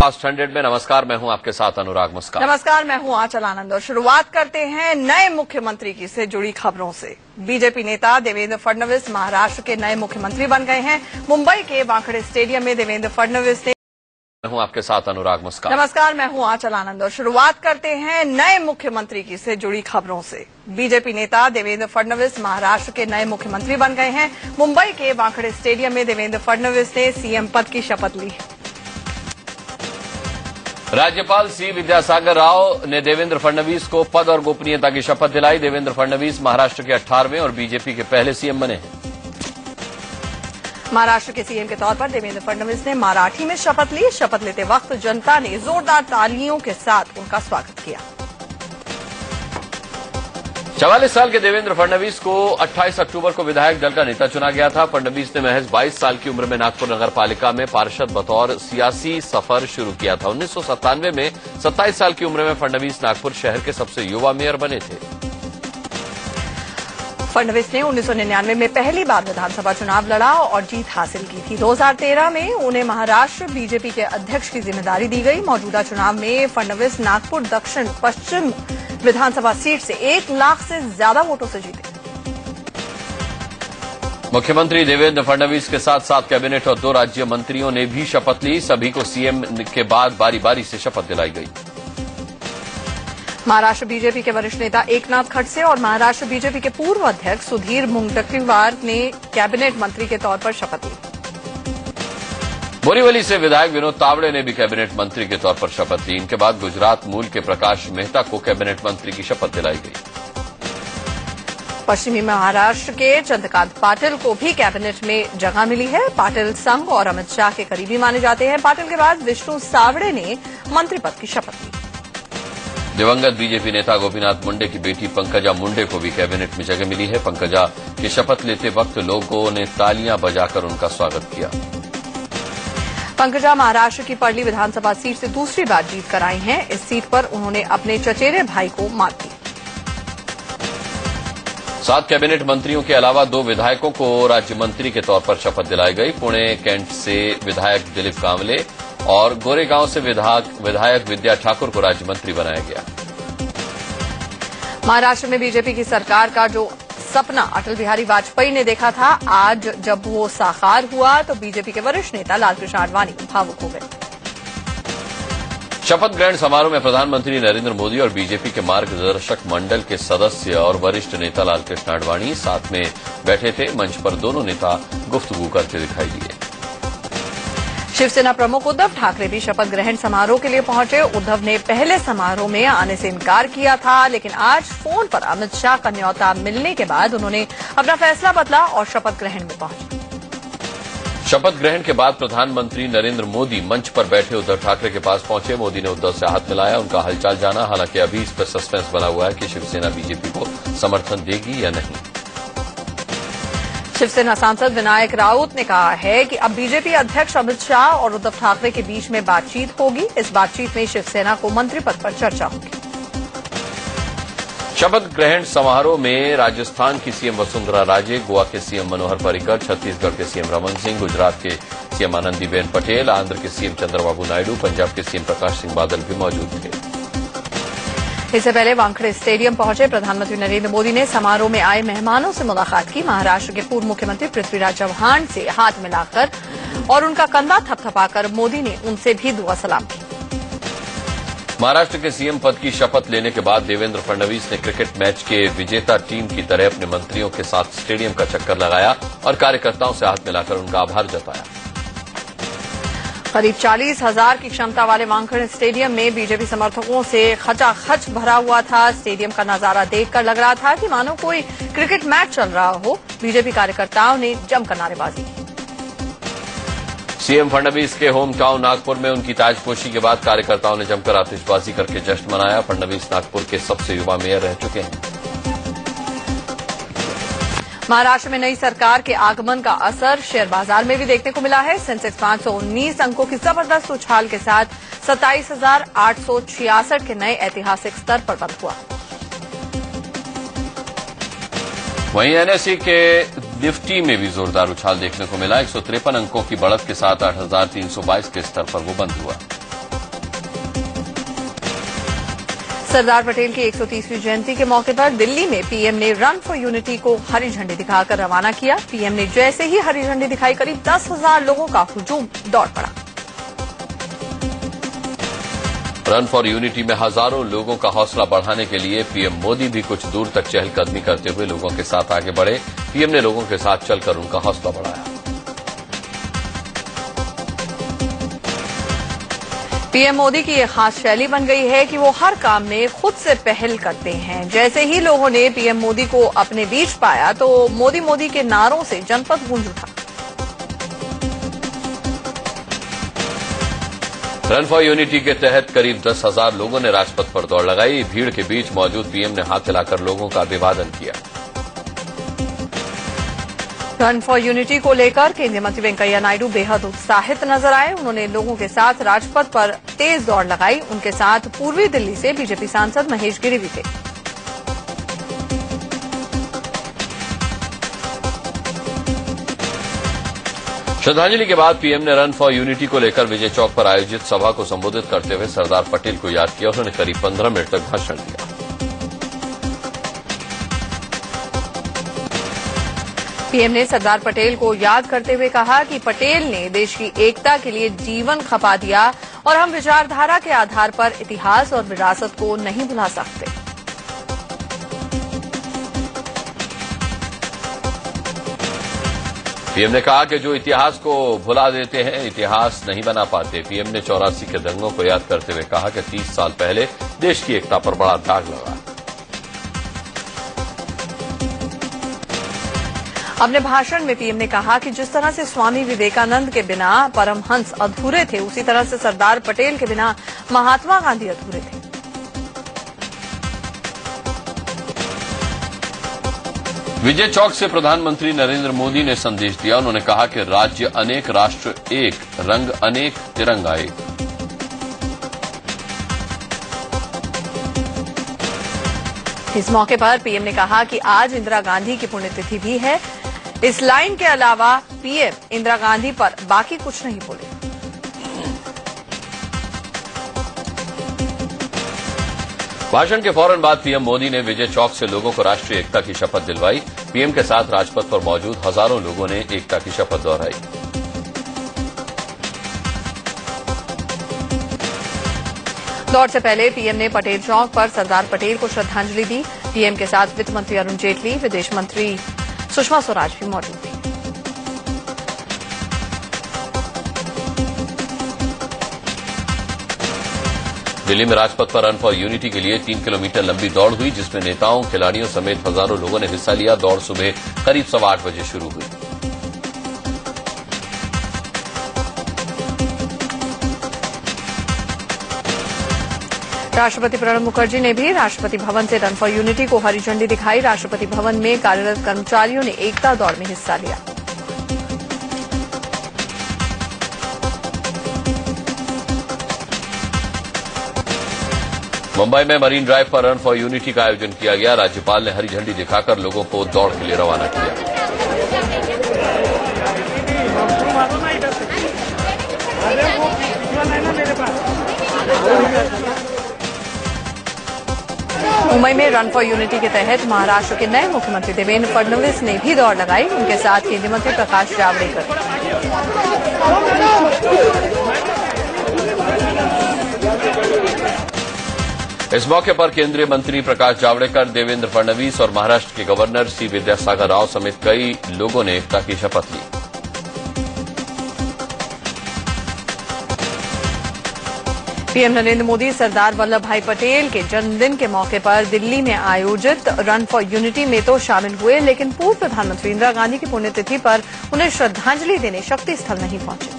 Fast 100 में नमस्कार, मैं हूं आपके साथ अनुराग मुस्कान। नमस्कार, मैं हूं आंचल आनंद और शुरुआत करते हैं नए मुख्यमंत्री की से जुड़ी खबरों से। बीजेपी नेता देवेंद्र फडणवीस महाराष्ट्र के नए मुख्यमंत्री बन गए हैं। मुंबई के वानखेड़े स्टेडियम में देवेंद्र फडणवीस ने मैं हूं आपके साथ अनुराग मुस्कान। नमस्कार, मैं हूं आंचल आनंद और शुरुआत करते हैं नए मुख्यमंत्री की से जुड़ी खबरों से। बीजेपी नेता देवेंद्र फडणवीस महाराष्ट्र के नए मुख्यमंत्री बन गए हैं। मुंबई के वानखेड़े स्टेडियम में देवेंद्र फडणवीस ने सीएम पद की शपथ ली। राज्यपाल सी विद्यासागर राव ने देवेंद्र फडणवीस को पद और गोपनीयता की शपथ दिलाई। देवेंद्र फडणवीस महाराष्ट्र के 18वें और बीजेपी के पहले सीएम बने हैं। महाराष्ट्र के सीएम के तौर पर देवेंद्र फडणवीस ने मराठी में शपथ ली। शपथ लेते वक्त जनता ने जोरदार तालियों के साथ उनका स्वागत किया। 44 साल के देवेंद्र फडणवीस को 28 अक्टूबर को विधायक दल का नेता चुना गया था। फडणवीस ने महज 22 साल की उम्र में नागपुर नगर पालिका में पार्षद बतौर सियासी सफर शुरू किया था। 1997 में 27 साल की उम्र में फडणवीस नागपुर शहर के सबसे युवा मेयर बने थे। फडणवीस ने 1999 में पहली बार विधानसभा चुनाव लड़ा और जीत हासिल की थी। 2013 में उन्हें महाराष्ट्र बीजेपी के अध्यक्ष की जिम्मेदारी दी गई। मौजूदा चुनाव में फडणवीस नागपुर दक्षिण पश्चिम विधानसभा सीट से 1 लाख से ज्यादा वोटों से जीते। मुख्यमंत्री देवेंद्र फडणवीस के साथ साथ कैबिनेट और 2 राज्य मंत्रियों ने भी शपथ ली। सभी को सीएम के बाद बारी बारी से शपथ दिलाई गई। महाराष्ट्र बीजेपी के वरिष्ठ नेता एकनाथ खड़से और महाराष्ट्र बीजेपी के पूर्व अध्यक्ष सुधीर मुनगंटीवार ने कैबिनेट मंत्री के तौर पर शपथ ली। बोरीवली से विधायक विनोद तावड़े ने भी कैबिनेट मंत्री के तौर पर शपथ ली। इनके बाद गुजरात मूल के प्रकाश मेहता को कैबिनेट मंत्री की शपथ दिलाई गई। पश्चिमी महाराष्ट्र के चंद्रकांत पाटिल को भी कैबिनेट में जगह मिली है। पाटिल संघ और अमित शाह के करीबी माने जाते हैं। पाटिल के बाद विष्णु सावड़े ने मंत्री पद की शपथ ली। दिवंगत बीजेपी नेता गोपीनाथ मुंडे की बेटी पंकजा मुंडे को भी कैबिनेट में जगह मिली है। पंकजा की शपथ लेते वक्त लोगों ने तालियां बजाकर उनका स्वागत किया। पंकजा महाराष्ट्र की पर्ली विधानसभा सीट से दूसरी बार जीत कर आई हैं। इस सीट पर उन्होंने अपने चचेरे भाई को मात दी। 7 कैबिनेट मंत्रियों के अलावा 2 विधायकों को राज्य मंत्री के तौर पर शपथ दिलाई गई। पुणे कैंट से विधायक दिलीप कांवले और गोरेगांव से विधायक विद्या ठाकुर को राज्य मंत्री बनाया गया। महाराष्ट्र में बीजेपी की सरकार का जो सपना अटल बिहारी वाजपेयी ने देखा था, आज जब वो साकार हुआ तो बीजेपी के वरिष्ठ नेता लालकृष्ण आडवाणी भावुक हो गए। शपथ ग्रहण समारोह में प्रधानमंत्री नरेंद्र मोदी और बीजेपी के मार्गदर्शक मंडल के सदस्य और वरिष्ठ नेता लालकृष्ण आडवाणी साथ में बैठे थे। मंच पर दोनों नेता गुफ्तगू करते दिखाई दिए। शिवसेना प्रमुख उद्धव ठाकरे भी शपथ ग्रहण समारोह के लिए पहुंचे। उद्धव ने पहले समारोह में आने से इनकार किया था, लेकिन आज फोन पर अमित शाह का न्योता मिलने के बाद उन्होंने अपना फैसला बदला और शपथ ग्रहण में पहुंचे। शपथ ग्रहण के बाद प्रधानमंत्री नरेंद्र मोदी मंच पर बैठे उद्धव ठाकरे के पास पहुंचे। मोदी ने उद्धव से हाथ मिलाया, उनका हालचाल जाना। हालांकि अभी इस पर सस्पेंस बना हुआ है कि शिवसेना बीजेपी को समर्थन देगी या नहीं। शिवसेना सांसद विनायक राउत ने कहा है कि अब बीजेपी अध्यक्ष अमित शाह और उद्धव ठाकरे के बीच में बातचीत होगी। इस बातचीत में शिवसेना को मंत्री पद पर चर्चा होगी। शपथ ग्रहण समारोह में राजस्थान की सीएम वसुंधरा राजे, गोवा के सीएम मनोहर पर्रिकर, छत्तीसगढ़ के सीएम रमन सिंह, गुजरात के सीएम आनंदीबेन पटेल, आंध्र के सीएम चंद्रबाबू नायडू, पंजाब के सीएम प्रकाश सिंह बादल भी मौजूद थे। इससे पहले वानखेड़े स्टेडियम पहुंचे प्रधानमंत्री नरेंद्र मोदी ने समारोह में आए मेहमानों से मुलाकात की। महाराष्ट्र के पूर्व मुख्यमंत्री पृथ्वीराज चव्हाण से हाथ मिलाकर और उनका कंधा थपथपाकर मोदी ने उनसे भी दुआ सलाम की। महाराष्ट्र के सीएम पद की शपथ लेने के बाद देवेंद्र फडणवीस ने क्रिकेट मैच के विजेता टीम की तरह अपने मंत्रियों के साथ स्टेडियम का चक्कर लगाया और कार्यकर्ताओं से हाथ मिलाकर उनका आभार जताया। करीब 40,000 की क्षमता वाले वानखेड़े स्टेडियम में बीजेपी समर्थकों से खचाखच भरा हुआ था। स्टेडियम का नजारा देखकर लग रहा था कि मानो कोई क्रिकेट मैच चल रहा हो। बीजेपी कार्यकर्ताओं ने जमकर नारेबाजी की। सीएम फडणवीस के होम टाउन नागपुर में उनकी ताजपोशी के बाद कार्यकर्ताओं ने जमकर आतिशबाजी करके जश्न मनाया। फडणवीस नागपुर के सबसे युवा मेयर रह चुके हैं। महाराष्ट्र में नई सरकार के आगमन का असर शेयर बाजार में भी देखने को मिला है। सेंसेक्स 519 अंकों की जबरदस्त उछाल के साथ 27,866 के नए ऐतिहासिक स्तर पर बंद हुआ। वहीं एनएसई के निफ्टी में भी जोरदार उछाल देखने को मिला। 153 अंकों की बढ़त के साथ 8,322 के स्तर पर वो बंद हुआ। सरदार पटेल की 130वीं जयंती के मौके पर दिल्ली में पीएम ने रन फॉर यूनिटी को हरी झंडी दिखाकर रवाना किया। पीएम ने जैसे ही हरी झंडी दिखाई, करीब 10,000 लोगों का हुजूम दौड़ पड़ा। रन फॉर यूनिटी में हजारों लोगों का हौसला बढ़ाने के लिए पीएम मोदी भी कुछ दूर तक चहलकदमी करते हुए लोगों के साथ आगे बढ़े। पीएम ने लोगों के साथ चलकर उनका हौसला बढ़ाया। पीएम मोदी की ये खास शैली बन गई है कि वो हर काम में खुद से पहल करते हैं। जैसे ही लोगों ने पीएम मोदी को अपने बीच पाया तो मोदी मोदी के नारों से जनपद गूंज उठा। रन फॉर यूनिटी के तहत करीब 10,000 लोगों ने राजपथ पर दौड़ लगाई। भीड़ के बीच मौजूद पीएम ने हाथ हिलाकर लोगों का अभिवादन किया। रन फॉर यूनिटी को लेकर केंद्रीय मंत्री वेंकैया नायडू बेहद उत्साहित नजर आए। उन्होंने लोगों के साथ राजपथ पर तेज दौड़ लगाई। उनके साथ पूर्वी दिल्ली से बीजेपी सांसद महेश गिरी भी थे। श्रद्धांजलि के बाद पीएम ने रन फॉर यूनिटी को लेकर विजय चौक पर आयोजित सभा को संबोधित करते हुए सरदार पटेल को याद किया। उन्होंने करीब 15 मिनट तक भाषण दिया। पीएम ने सरदार पटेल को याद करते हुए कहा कि पटेल ने देश की एकता के लिए जीवन खपा दिया और हम विचारधारा के आधार पर इतिहास और विरासत को नहीं भुला सकते। पीएम ने कहा कि जो इतिहास को भुला देते हैं, इतिहास नहीं बना पाते। पीएम ने 84 के दंगों को याद करते हुए कहा कि 30 साल पहले देश की एकता पर बड़ा दाग लगा। अपने भाषण में पीएम ने कहा कि जिस तरह से स्वामी विवेकानंद के बिना परमहंस अधूरे थे, उसी तरह से सरदार पटेल के बिना महात्मा गांधी अधूरे थे। विजय चौक से प्रधानमंत्री नरेंद्र मोदी ने संदेश दिया। उन्होंने कहा कि राज्य अनेक, राष्ट्र एक, रंग अनेक, तिरंगा एक। इस मौके पर पीएम ने कहा कि आज इंदिरा गांधी की पुण्यतिथि भी है। इस लाइन के अलावा पीएम इंदिरा गांधी पर बाकी कुछ नहीं बोले। भाषण के फौरन बाद पीएम मोदी ने विजय चौक से लोगों को राष्ट्रीय एकता की शपथ दिलवाई। पीएम के साथ राजपथ पर मौजूद हजारों लोगों ने एकता की शपथ दोहराई। दौड़ से पहले पीएम ने पटेल चौक पर सरदार पटेल को श्रद्धांजलि दी। पीएम के साथ वित्त मंत्री अरुण जेटली, विदेश मंत्री सुषमा स्वराज भी मौजूद थी। दिल्ली में राजपथ पर रन फॉर यूनिटी के लिए 3 किलोमीटर लंबी दौड़ हुई, जिसमें नेताओं, खिलाड़ियों समेत हजारों लोगों ने हिस्सा लिया। दौड़ सुबह करीब 8:15 बजे शुरू हुई। राष्ट्रपति प्रणब मुखर्जी ने भी राष्ट्रपति भवन से रन फॉर यूनिटी को हरी झंडी दिखाई। राष्ट्रपति भवन में कार्यरत कर्मचारियों ने एकता दौड़ में हिस्सा लिया। मुंबई में मरीन ड्राइव पर रन फॉर यूनिटी का आयोजन किया गया। राज्यपाल ने हरी झंडी दिखाकर लोगों को दौड़ के लिए रवाना किया। मुंबई में रन फॉर यूनिटी के तहत महाराष्ट्र के नए मुख्यमंत्री देवेंद्र फडणवीस ने भी दौड़ लगाई। उनके साथ केंद्रीय मंत्री प्रकाश जावड़ेकर। इस मौके पर केंद्रीय मंत्री प्रकाश जावड़ेकर, देवेंद्र फडणवीस और महाराष्ट्र के गवर्नर सी विद्यासागर राव समेत कई लोगों ने एकता की शपथ ली। पीएम नरेंद्र मोदी सरदार वल्लभ भाई पटेल के जन्मदिन के मौके पर दिल्ली में आयोजित रन फॉर यूनिटी में तो शामिल हुए, लेकिन पूर्व प्रधानमंत्री इंदिरा गांधी की पुण्यतिथि पर उन्हें श्रद्धांजलि देने शक्ति स्थल नहीं पहुंचे।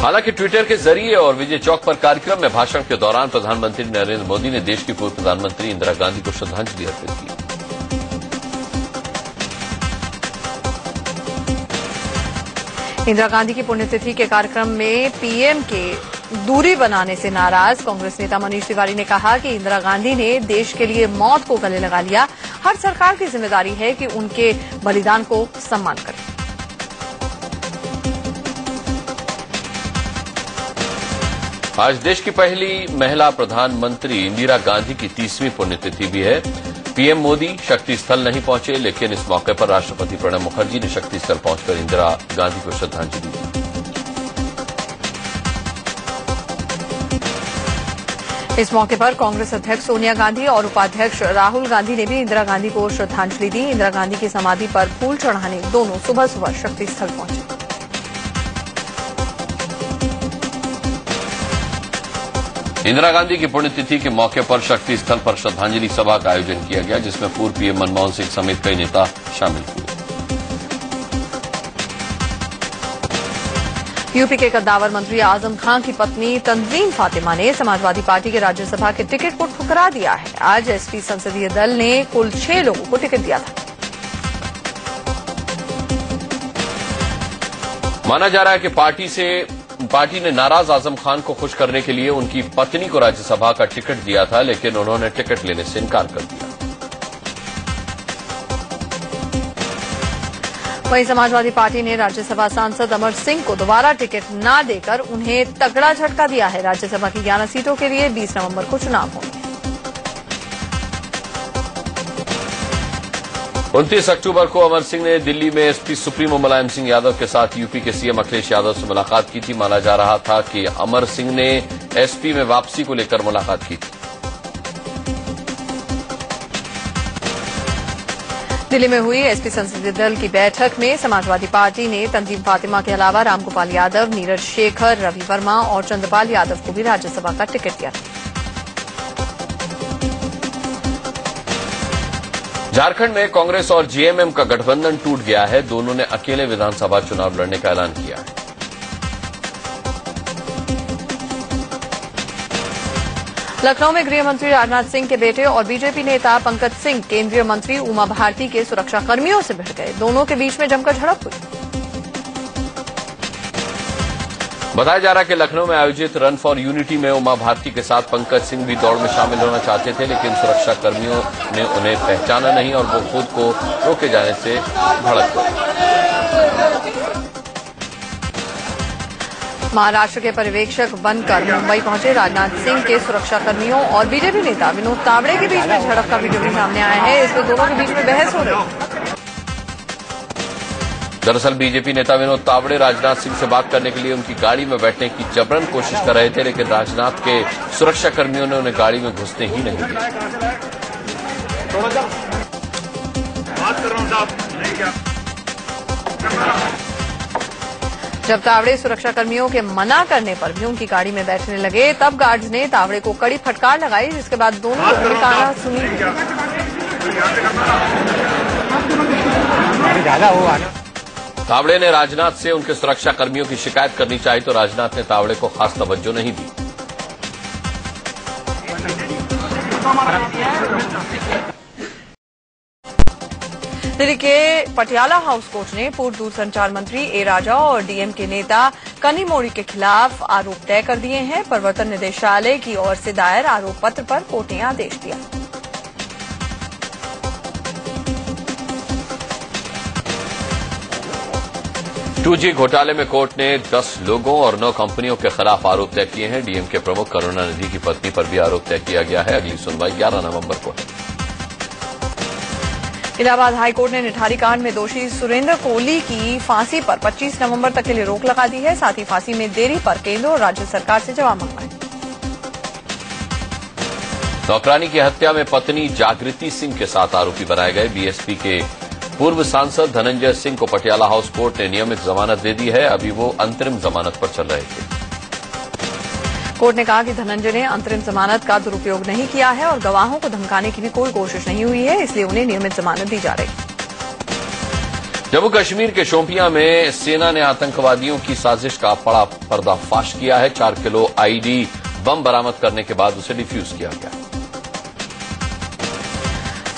हालांकि ट्विटर के जरिए और विजय चौक पर कार्यक्रम में भाषण के दौरान प्रधानमंत्री नरेंद्र मोदी ने देश की पूर्व प्रधानमंत्री इंदिरा गांधी को श्रद्धांजलि अर्पित की। इंदिरा गांधी की पुण्यतिथि के कार्यक्रम में पीएम के दूरी बनाने से नाराज कांग्रेस नेता मनीष तिवारी ने कहा कि इंदिरा गांधी ने देश के लिए मौत को गले लगा लिया। हर सरकार की जिम्मेदारी है कि उनके बलिदान को सम्मान करे। आज देश की पहली महिला प्रधानमंत्री इंदिरा गांधी की 30वीं पुण्यतिथि भी है। पीएम मोदी शक्ति स्थल नहीं पहुंचे, लेकिन इस मौके पर राष्ट्रपति प्रणब मुखर्जी ने शक्ति स्थल पहुंचकर इंदिरा गांधी को श्रद्धांजलि दी। इस मौके पर कांग्रेस अध्यक्ष सोनिया गांधी और उपाध्यक्ष राहुल गांधी ने भी इंदिरा गांधी को श्रद्धांजलि दी। इंदिरा गांधी की समाधि पर फूल चढ़ाने दोनों सुबह सुबह शक्ति स्थल पहुंचे। इंदिरा गांधी की पुण्यतिथि के मौके पर शक्ति स्थल पर श्रद्धांजलि सभा का आयोजन किया गया, जिसमें पूर्व पीएम मनमोहन सिंह समेत कई नेता शामिल हुए। यूपी के कद्दावर मंत्री आजम खान की पत्नी तंजीम फातिमा ने समाजवादी पार्टी के राज्यसभा के टिकट को ठुकरा दिया है। आज एसपी संसदीय दल ने कुल 6 लोगों को टिकट दिया था। माना जा रहा है कि पार्टी ने नाराज आजम खान को खुश करने के लिए उनकी पत्नी को राज्यसभा का टिकट दिया था, लेकिन उन्होंने टिकट लेने से इनकार कर दिया। वहीं समाजवादी पार्टी ने राज्यसभा सांसद अमर सिंह को दोबारा टिकट न देकर उन्हें तगड़ा झटका दिया है। राज्यसभा की 11 सीटों के लिए 20 नवंबर को चुनाव होंगे। 29 अक्टूबर को अमर सिंह ने दिल्ली में एसपी सुप्रीमो मुलायम सिंह यादव के साथ यूपी के सीएम अखिलेश यादव से मुलाकात की थी। माना जा रहा था कि अमर सिंह ने एसपी में वापसी को लेकर मुलाकात की थी। दिल्ली में हुई एसपी संसदीय दल की बैठक में समाजवादी पार्टी ने तंजीम फातिमा के अलावा रामगोपाल यादव, नीरज शेखर, रवि वर्मा और चंद्रपाल यादव को भी राज्यसभा का टिकट दिया था। झारखंड में कांग्रेस और जेएमएम का गठबंधन टूट गया है। दोनों ने अकेले विधानसभा चुनाव लड़ने का ऐलान किया है। लखनऊ में गृह मंत्री राजनाथ सिंह के बेटे और बीजेपी नेता पंकज सिंह केंद्रीय मंत्री उमा भारती के सुरक्षा कर्मियों से भिड़ गए। दोनों के बीच में जमकर झड़प हुई। बताया जा रहा है कि लखनऊ में आयोजित रन फॉर यूनिटी में उमा भारती के साथ पंकज सिंह भी दौड़ में शामिल होना चाहते थे, लेकिन सुरक्षा कर्मियों ने उन्हें पहचाना नहीं और वो खुद को रोके जाने से भड़क गए। महाराष्ट्र के पर्यवेक्षक बनकर मुंबई पहुंचे राजनाथ सिंह के सुरक्षा कर्मियों और बीजेपी नेता विनोद तावड़े के बीच में झड़प का वीडियो भी सामने आया है। इसमें दोनों के बीच में बहस हो रही है। दरअसल बीजेपी नेता विनोद तावड़े राजनाथ सिंह से बात करने के लिए उनकी गाड़ी में बैठने की जबरन कोशिश कर रहे थे, लेकिन राजनाथ के सुरक्षा कर्मियों ने उन्हें गाड़ी में घुसने ही नहीं दिया। जब तावड़े सुरक्षा कर्मियों के मना करने पर भी उनकी गाड़ी में बैठने लगे, तब गार्ड्स ने तावड़े को कड़ी फटकार लगाई, जिसके बाद दोनों लोगों ने तानातनी की। तावड़े ने राजनाथ से उनके सुरक्षा कर्मियों की शिकायत करनी चाहिए, तो राजनाथ ने तावड़े को खास तवज्जो नहीं दी। दिल्ली के पटियाला हाउस कोर्ट ने पूर्व दूरसंचार मंत्री ए राजा और डीएम के नेता कनिमोड़ी के खिलाफ आरोप तय कर दिए हैं। प्रवर्तन निदेशालय की ओर से दायर आरोप पत्र पर कोर्ट ने आदेश दिया। टू जी घोटाले में कोर्ट ने 10 लोगों और 9 कंपनियों के खिलाफ आरोप तय किए हैं। डीएम के प्रमुख करुणानिधि की पत्नी पर भी आरोप तय किया गया है। अगली सुनवाई 11 नवंबर को है। इलाहाबाद हाईकोर्ट ने निठारी कांड में दोषी सुरेंद्र कोहली की फांसी पर 25 नवंबर तक के लिए रोक लगा दी है। साथ ही फांसी में देरी पर केंद्र और राज्य सरकार से जवाब मांगा है। नौकरानी की हत्या में पत्नी जागृति सिंह के साथ आरोपी बनाए गए बीएसपी के पूर्व सांसद धनंजय सिंह को पटियाला हाउस कोर्ट ने नियमित जमानत दे दी है। अभी वो अंतरिम जमानत पर चल रहे थे। कोर्ट ने कहा कि धनंजय ने अंतरिम जमानत का दुरुपयोग नहीं किया है और गवाहों को धमकाने की भी कोई कोशिश नहीं हुई है, इसलिए उन्हें नियमित जमानत दी जा रही है। जम्मू कश्मीर के शोपियां में सेना ने आतंकवादियों की साजिश का बड़ा पर्दाफाश किया है। 4 किलो आईडी बम बरामद करने के बाद उसे डिफ्यूज किया गया।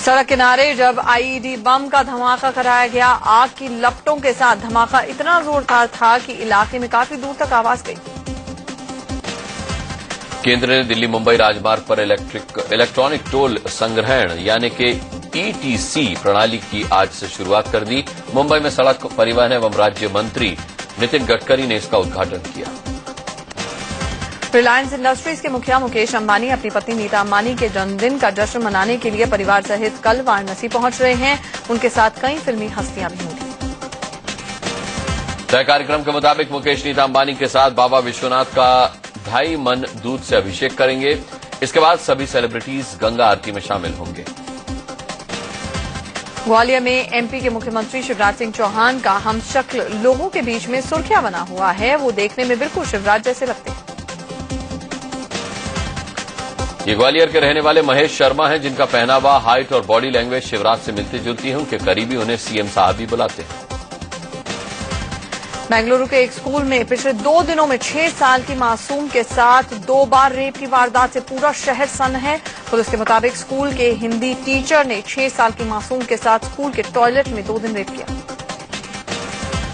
सड़क किनारे जब आईईडी बम का धमाका कराया गया, आग की लपटों के साथ धमाका इतना जोरदार था कि इलाके में काफी दूर तक आवाज गई। केंद्र ने दिल्ली मुंबई राजमार्ग पर इलेक्ट्रॉनिक टोल संग्रहण यानी कि ईटीसी प्रणाली की आज से शुरुआत कर दी। मुंबई में सड़क परिवहन एवं राज्य मंत्री नितिन गडकरी ने इसका उद्घाटन किया। रिलायंस इंडस्ट्रीज के मुखिया मुकेश अंबानी अपनी पत्नी नीता अंबानी के जन्मदिन का जश्न मनाने के लिए परिवार सहित कल वाराणसी पहुंच रहे हैं। उनके साथ कई फिल्मी हस्तियां भी होंगी। तय कार्यक्रम के मुताबिक मुकेश नीता अंबानी के साथ बाबा विश्वनाथ का 2.5 मन दूध से अभिषेक करेंगे। इसके बाद सभी सेलिब्रिटीज गंगा आरती में शामिल होंगे। ग्वालियर में एमपी के मुख्यमंत्री शिवराज सिंह चौहान का हमशक्ल लोगों के बीच में सुर्खियां बना हुआ है। वो देखने में बिल्कुल शिवराज जैसे लगते हैं। ये ग्वालियर के रहने वाले महेश शर्मा हैं, जिनका पहनावा, हाइट और बॉडी लैंग्वेज शिवराज से मिलती जुलती है। उनके करीबी उन्हें सीएम साहब भी बुलाते हैं। बेंगलुरु के एक स्कूल में पिछले 2 दिनों में 6 साल की मासूम के साथ 2 बार रेप की वारदात से पूरा शहर सन्न है। पुलिस के मुताबिक स्कूल के हिंदी टीचर ने 6 साल की मासूम के साथ स्कूल के टॉयलेट में 2 दिन रेप किया।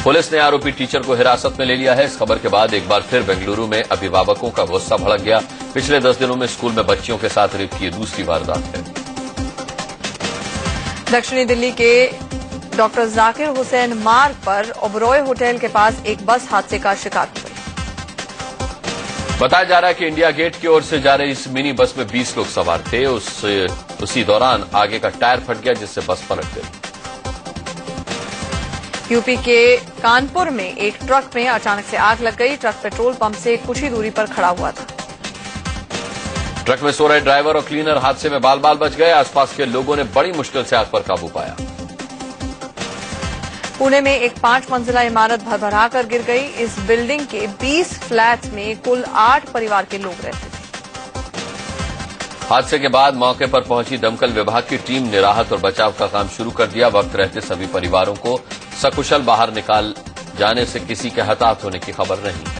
पुलिस ने आरोपी टीचर को हिरासत में ले लिया है। इस खबर के बाद एक बार फिर बेंगलुरु में अभिभावकों का गुस्सा भड़क गया। पिछले 10 दिनों में स्कूल में बच्चियों के साथ रेप की दूसरी वारदात है। दक्षिणी दिल्ली के डॉक्टर जाकिर हुसैन मार्ग पर ओबरॉय होटल के पास एक बस हादसे का शिकार हो गई। बताया जा रहा है कि इंडिया गेट की ओर से जा रही इस मिनी बस में 20 लोग सवार थे। उसी दौरान आगे का टायर फट गया, जिससे बस पलट गई। यूपी के कानपुर में एक ट्रक में अचानक से आग लग गई। ट्रक पेट्रोल पंप से कुछ ही दूरी पर खड़ा हुआ था। ट्रक में सो रहे ड्राइवर और क्लीनर हादसे में बाल बाल बच गए। आसपास के लोगों ने बड़ी मुश्किल से आग पर काबू पाया। पुणे में एक 5 मंजिला इमारत भरभरा कर गिर गई। इस बिल्डिंग के 20 फ्लैट्स में कुल 8 परिवार के लोग रहते थे। हादसे के बाद मौके पर पहुंची दमकल विभाग की टीम ने राहत और बचाव का काम शुरू कर दिया। वक्त रहते सभी परिवारों को सकुशल बाहर निकाल जाने से किसी के हताहत होने की खबर नहीं है।